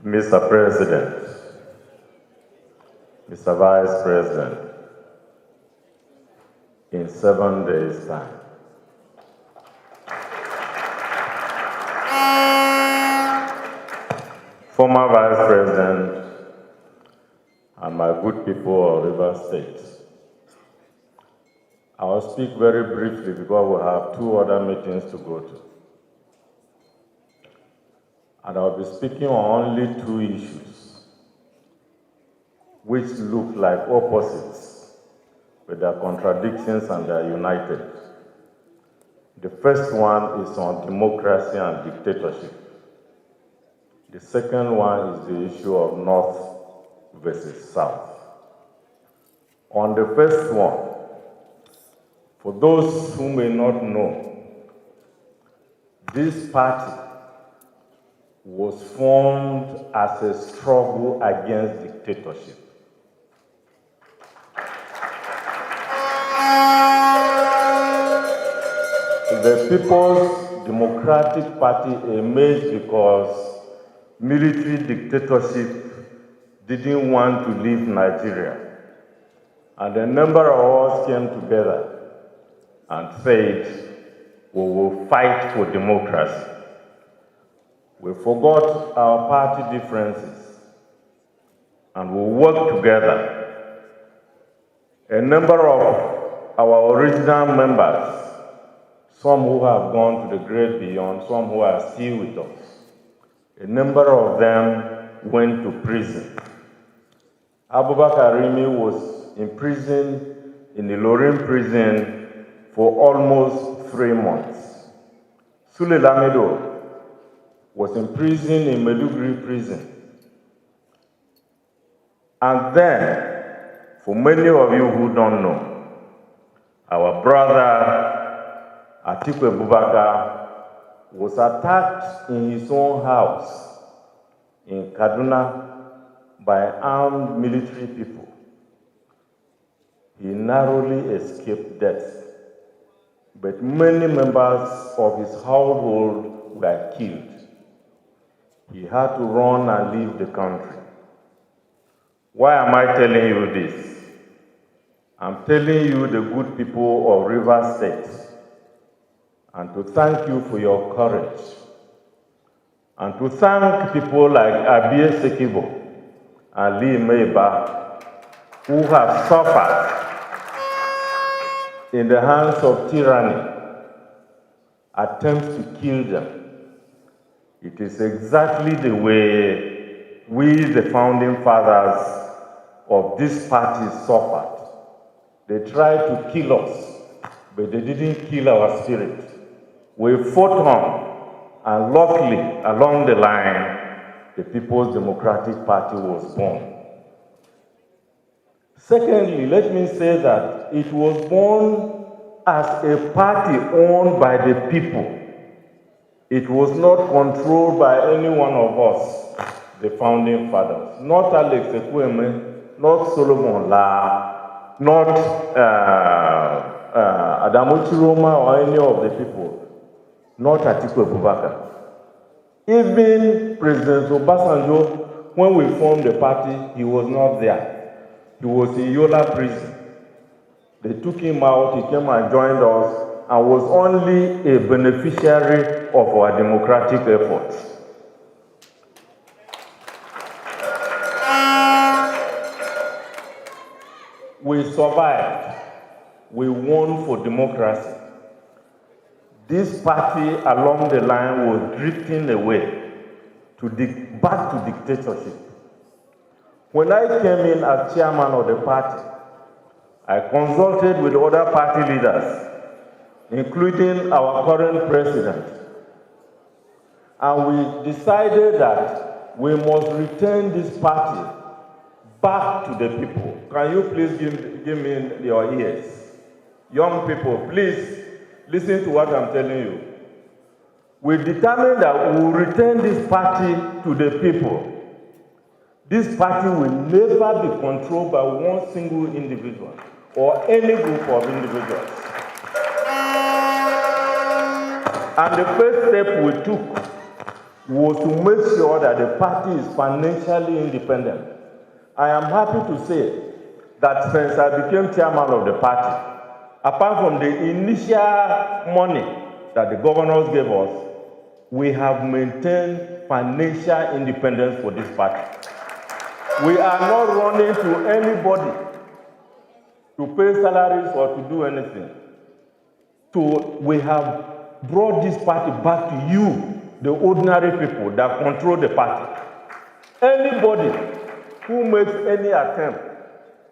Mr. President, Mr. Vice President, in 7 days' time, former Vice President and my good people of Rivers State, I will speak very briefly because we have 2 other meetings to go to. And I'll be speaking on only 2 issues, which look like opposites, but they are contradictions and they are united. The first one is on democracy and dictatorship. The second one is the issue of North versus South. On the first one, for those who may not know, this party was formed as a struggle against dictatorship. The People's Democratic Party emerged because military dictatorship didn't want to leave Nigeria. And a number of us came together and said, we will fight for democracy. We forgot our party differences and we worked together. A number of our original members, some who have gone to the great beyond, some who are still with us, a number of them went to prison. Abubakar Rimi was imprisoned in the Ilorin prison for almost 3 months. Sule Lamido was imprisoned in Maiduguri prison. And then, for many of you who don't know, our brother Atiku was attacked in his own house in Kaduna by armed military people. He narrowly escaped death, but many members of his household were killed. He had to run and leave the country. Why am I telling you this? I'm telling you the good people of Rivers State, and to thank you for your courage, and to thank people like Abie Sekibo and Lee Meiba, who have suffered in the hands of tyranny, attempts to kill them. It is exactly the way we, the founding fathers of this party, suffered. They tried to kill us, but they didn't kill our spirit. We fought on, and luckily, along the line, the People's Democratic Party was born. Secondly, let me say that it was born as a party owned by the people. It was not controlled by any one of us, the founding fathers. Not Alex Ekweme, not Solomon La, not Adamu Chiroma or any of the people. Not Atiku Abubakar. Even President Obasanjo, when we formed the party, he was not there. He was in Yola prison. They took him out, he came and joined us, and was only a beneficiary of our democratic efforts. We survived. We won for democracy. This party along the line was drifting away back to dictatorship. When I came in as chairman of the party, I consulted with other party leaders, including our current president, and we decided that we must return this party back to the people. Can you please give me your ears? Young people, please listen to what I'm telling you. We determined that we will return this party to the people. This party will never be controlled by one single individual or any group of individuals. And the first step we took was to make sure that the party is financially independent. I am happy to say that since I became chairman of the party, apart from the initial money that the governors gave us, we have maintained financial independence for this party. We are not running to anybody to pay salaries or to do anything. So we have brought this party back to you, the ordinary people that control the party. Anybody who makes any attempt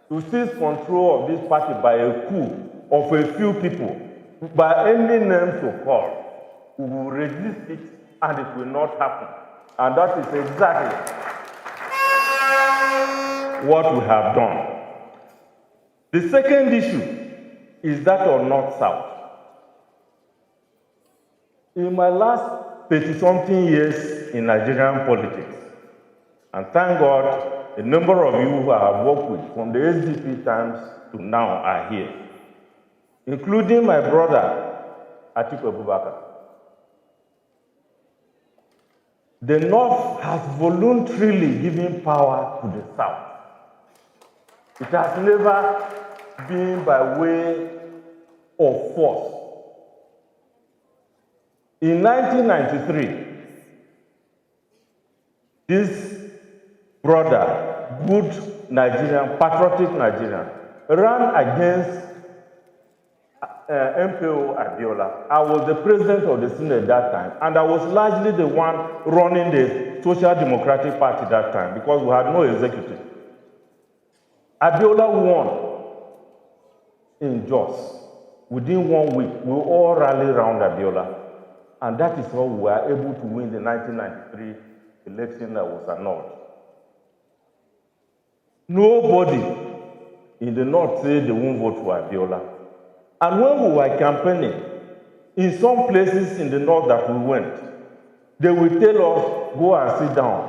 to seize control of this party by a coup of a few people, by any name to call, we will resist it and it will not happen. And that is exactly what we have done. The second issue is that of North-South. In my last 30-something years in Nigerian politics, and thank God, a number of you who I have worked with from the SDP times to now are here, including my brother, Atiku. The North has voluntarily given power to the South. It has never been by way of force. In 1993, this brother, good Nigerian, patriotic Nigerian, ran against MPO Abiola. I was the president of the Senate at that time, and I was largely the one running the Social Democratic Party that time because we had no executive. Abiola won in Jos. Within 1 week, we all rallied around Abiola, and that is how we were able to win the 1993 election that was annulled. Nobody in the North said they won't vote for Abiola. And when we were campaigning, in some places in the North that we went, they will tell us, go and sit down.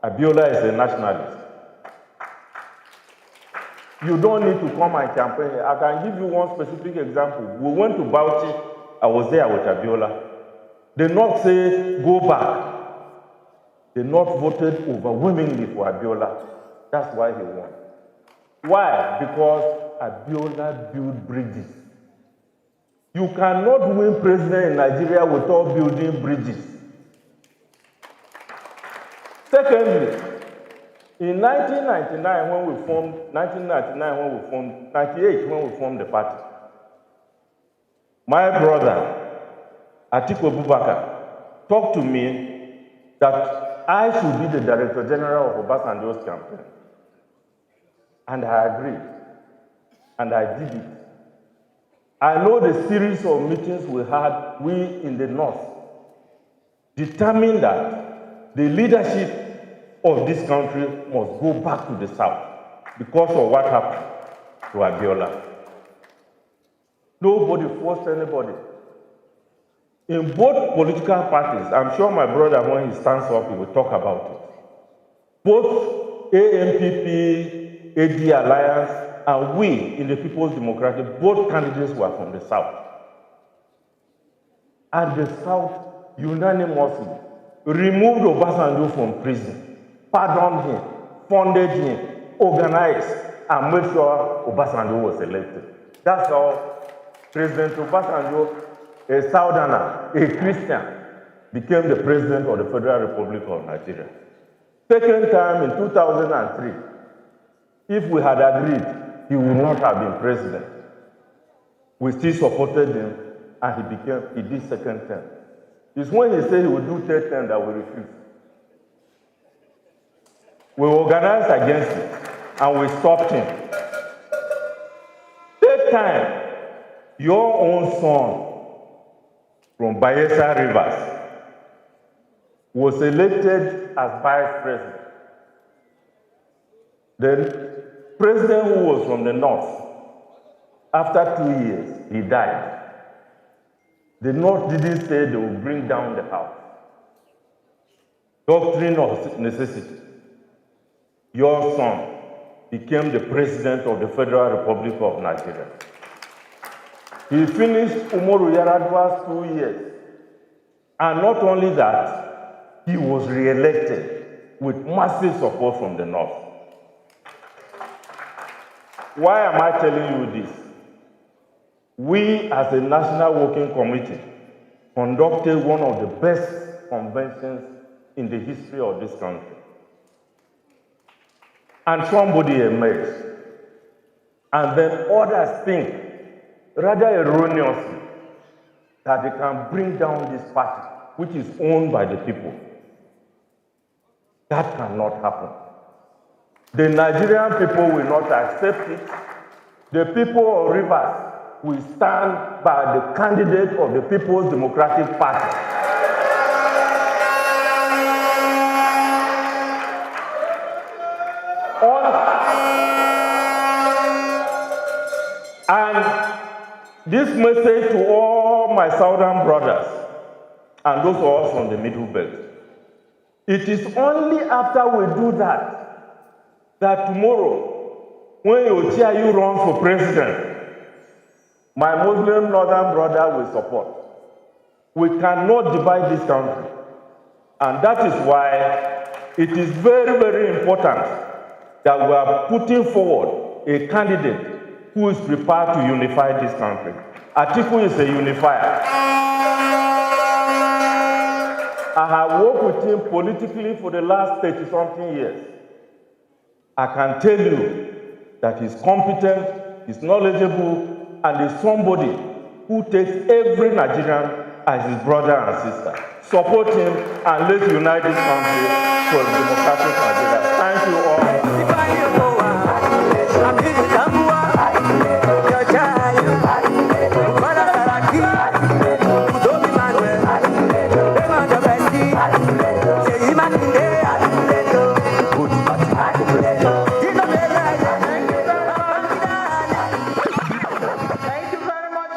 Abiola is a nationalist. You don't need to come and campaign. I can give you one specific example. We went to Bauchi. I was there with Abiola. The North said, go back. The North voted overwhelmingly for Abiola. That's why he won. Why? Because Abiola built bridges. You cannot win president in Nigeria without building bridges. Secondly, in 1999 when we formed, 98 when we formed the party, my brother, Atiku talked to me that I should be the Director General of Obasanjo's campaign. And I agreed. And I did it. I know the series of meetings we had, we in the North, determined that the leadership of this country must go back to the South because of what happened to Abiola. Nobody forced anybody. In both political parties, I'm sure my brother, when he stands up, he will talk about it. Both AMPP, AD Alliance, and we in the People's Democratic, both candidates were from the South. And the South unanimously removed Obasanjo from prison, pardoned him, funded him, organized, and made sure Obasanjo was elected. That's how President Obasanjo, a Southerner, a Christian, became the president of the Federal Republic of Nigeria. Second time in 2003, if we had agreed, he would not have been president. We still supported him, and he did second term. It's when he said he would do third term that we refused. We organized against it, and we stopped him. Third time, your own son from Bayelsa Rivers was elected as vice president. The president who was from the North, after 2 years, he died. The North didn't say they would bring down the house. Doctrine of necessity. Your son became the president of the Federal Republic of Nigeria. He finished Umaru Yar'Adua's 2 years And not only that, he was re-elected with massive support from the North. Why am I telling you this? We, as a National Working Committee, conducted one of the best conventions in the history of this country. And somebody emerged. And then others think, rather erroneously, that they can bring down this party, which is owned by the people. That cannot happen. The Nigerian people will not accept it. The people of Rivers will stand by the candidate of the People's Democratic Party. And this message to all my southern brothers and those of us from the Middle Belt. It is only after we do that, that tomorrow, when Wike+Ayu runs for president, my Muslim northern brother will support. We cannot divide this country. And that is why it is very, very important that we are putting forward a candidate who is prepared to unify this country. Atiku is a unifier. I have worked with him politically for the last 30-something years. I can tell you that he's competent, he's knowledgeable, and is somebody who takes every Nigerian as his brother and sister. Support him and let's unite this country for a democratic Nigeria.